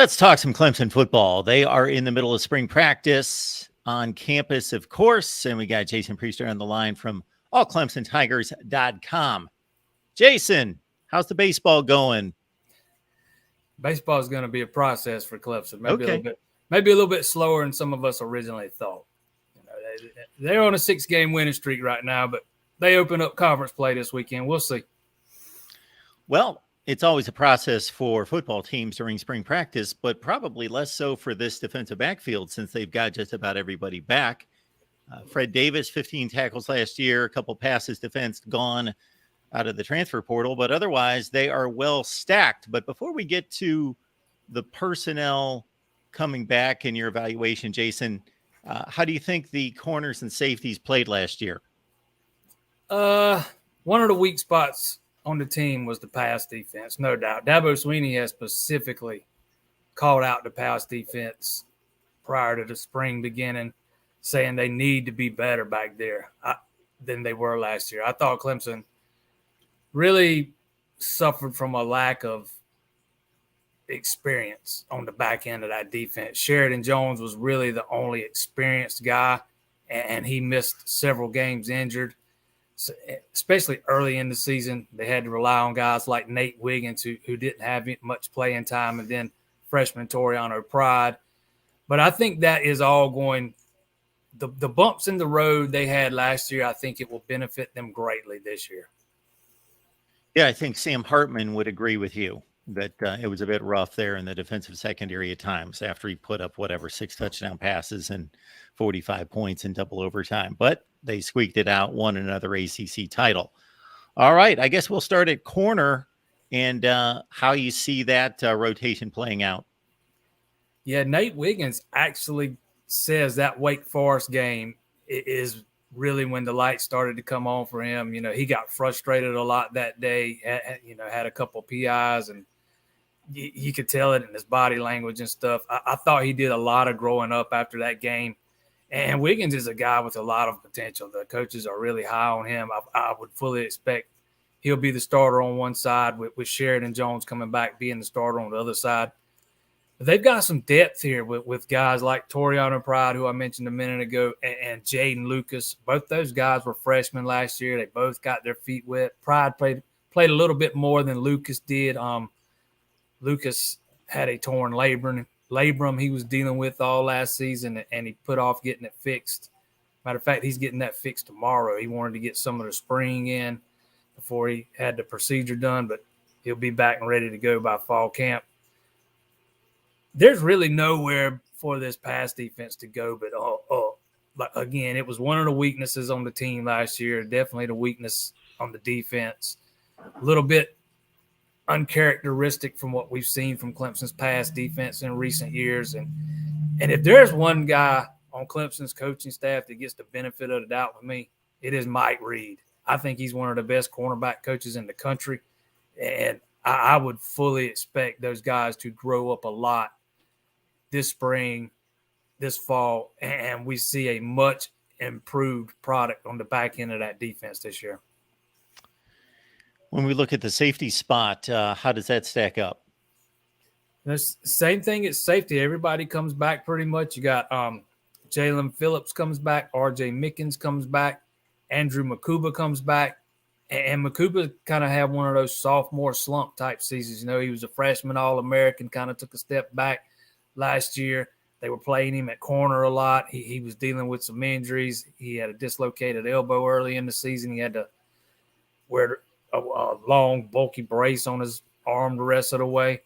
Let's talk some Clemson football. They are in the middle of spring practice on campus, of course. And we got Jason Priester on the line from allclemsontigers.com. Jason, how's the baseball going? Baseball is going to be a process for Clemson. Maybe a little bit slower than some of us originally thought. They're on a 6-game winning streak right now, but they open up conference play this weekend. We'll see. Well, it's always a process for football teams during spring practice, but probably less so for this defensive backfield since they've got just about everybody back. Fred Davis, 15 tackles last year, a couple passes defensed gone out of the transfer portal, but otherwise they are well stacked. But before we get to the personnel coming back in your evaluation, Jason, how do you think the corners and safeties played last year? One of the weak spots on the team was the pass defense, no doubt. Dabo Sweeney has specifically called out the pass defense prior to the spring beginning, saying they need to be better back there than they were last year. I thought Clemson really suffered from a lack of experience on the back end of that defense. Sheridan Jones was really the only experienced guy, and he missed several games injured. So, especially early in the season, they had to rely on guys like Nate Wiggins, who didn't have much playing time, and then freshman Toriano Pride. But I think that is all going – the bumps in the road they had last year, I think it will benefit them greatly this year. Yeah, I think Sam Hartman would agree with you that it was a bit rough there in the defensive secondary at times after he put up 6 touchdown passes and 45 points in double overtime. But they squeaked it out, won another ACC title. All right, I guess we'll start at corner and how you see that rotation playing out. Yeah, Nate Wiggins actually says that Wake Forest game is really when the lights started to come on for him. You know, he got frustrated a lot that day, had a couple of PIs, and you could tell it in his body language and stuff. I thought he did a lot of growing up after that game. And Wiggins is a guy with a lot of potential. The coaches are really high on him. I would fully expect he'll be the starter on one side with Sheridan Jones coming back being the starter on the other side. But they've got some depth here with guys like Toriano Pride, who I mentioned a minute ago, and Jaden Lucas. Both those guys were freshmen last year. They both got their feet wet. Pride played a little bit more than Lucas did. Lucas had a torn labrum he was dealing with all last season, and he put off getting it fixed. Matter of fact, he's getting that fixed tomorrow. He wanted to get some of the spring in before he had the procedure done, but he'll be back and ready to go by fall camp. There's really nowhere for this pass defense to go but up. But again, it was one of the weaknesses on the team last year, definitely the weakness on the defense. A little bit uncharacteristic from what we've seen from Clemson's pass defense in recent years. And if there's one guy on Clemson's coaching staff that gets the benefit of the doubt with me, it is Mike Reed. I think he's one of the best cornerback coaches in the country. And I would fully expect those guys to grow up a lot this spring, this fall, and we see a much improved product on the back end of that defense this year. When we look at the safety spot, how does that stack up? The same thing at safety. Everybody comes back pretty much. You got Jalen Phillips comes back. R.J. Mickens comes back. Andrew Makuba comes back. And Makuba kind of had one of those sophomore slump type seasons. You know, he was a freshman All-American, kind of took a step back last year. They were playing him at corner a lot. He was dealing with some injuries. He had a dislocated elbow early in the season. He had to wear a long, bulky brace on his arm the rest of the way.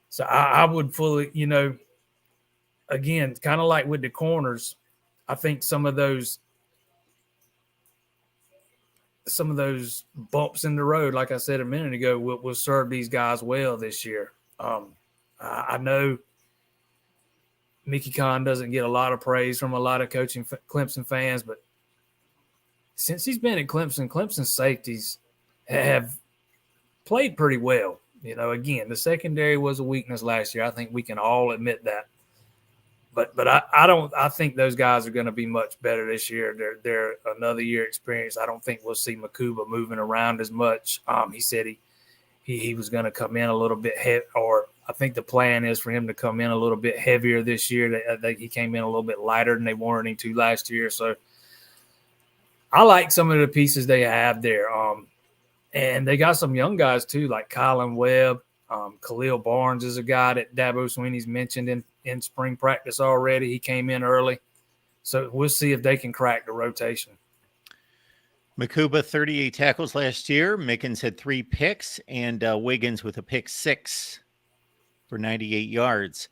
So I would fully, again, kind of like with the corners, I think some of those bumps in the road, like I said a minute ago, will serve these guys well this year. I know Mickey Conn doesn't get a lot of praise from a lot of coaching Clemson fans, but since he's been at Clemson, Clemson's safeties have played pretty well. Again, the secondary was a weakness last year. I think we can all admit that. But I think those guys are going to be much better this year. They're another year experience. I don't think we'll see Makuba moving around as much. He said he was going to come in a little bit heavy, or I think the plan is for him to come in a little bit heavier this year. He came in a little bit lighter than they wanted him to last year. So I like some of the pieces they have there. And they got some young guys too, like Colin Webb. Khalil Barnes is a guy that Dabo Swinney's mentioned in spring practice already. He came in early. So we'll see if they can crack the rotation. Makuba, 38 tackles last year. Mickens had 3 picks, and Wiggins with a pick 6 for 98 yards.